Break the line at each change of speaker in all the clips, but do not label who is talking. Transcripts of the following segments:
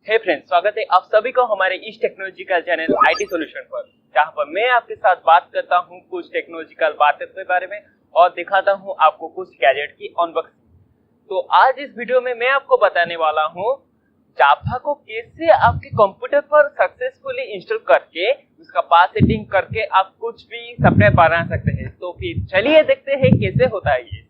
हे friends, स्वागत है आप सभी को हमारे इस टेक्नोलॉजिकल चैनल आईटी सॉल्यूशन पर, जहां पर मैं आपके साथ बात करता हूं कुछ टेक्नोलॉजिकल बातों के बारे में और दिखाता हूं आपको कुछ गैजेट की अनबॉक्सिंग। तो आज इस वीडियो में मैं आपको बताने वाला हूं जावा को कैसे आपके कंप्यूटर पर सक्सेसफुली इंस्टॉल करके उसका पास सेटिंग करके आप कुछ भी सॉफ्टवेयर बना सकते हैं। तो फिर चलिए देखते हैं कैसे होता है ये।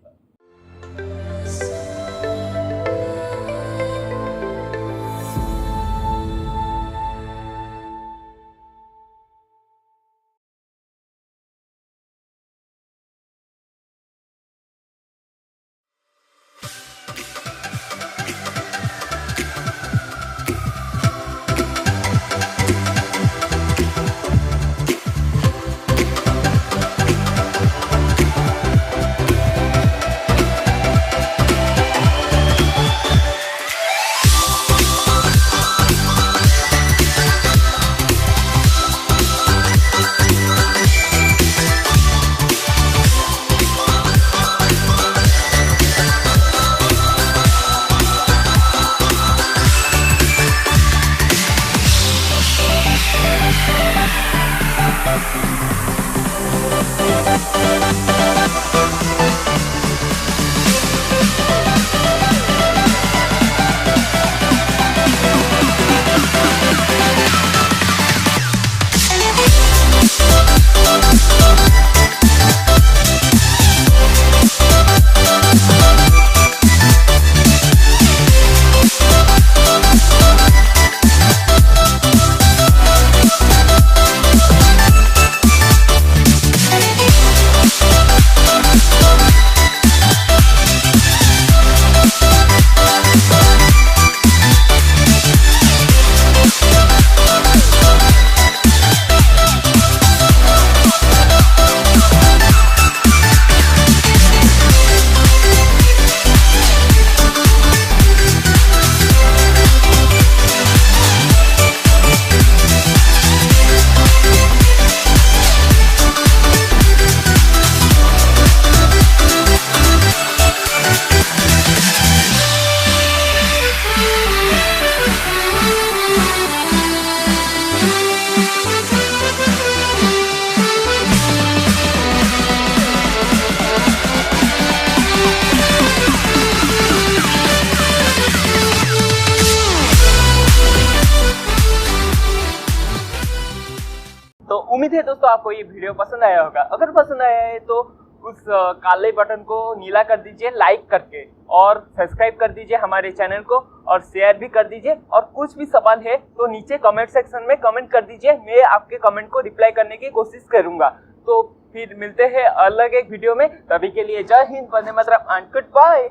तो उम्मीद है दोस्तों आपको ये वीडियो पसंद आया होगा। अगर पसंद आया है तो उस काले बटन को नीला कर दीजिए लाइक करके, और सब्सक्राइब कर दीजिए हमारे चैनल को, और शेयर भी कर दीजिए। और कुछ भी सवाल है तो नीचे कमेंट सेक्शन में कमेंट कर दीजिए, मैं आपके कमेंट को रिप्लाई करने की कोशिश करूंगा। तो फिर मिलते हैं अलग एक वीडियो में, तभी के लिए जय Hind, Vande Mataram and good bye.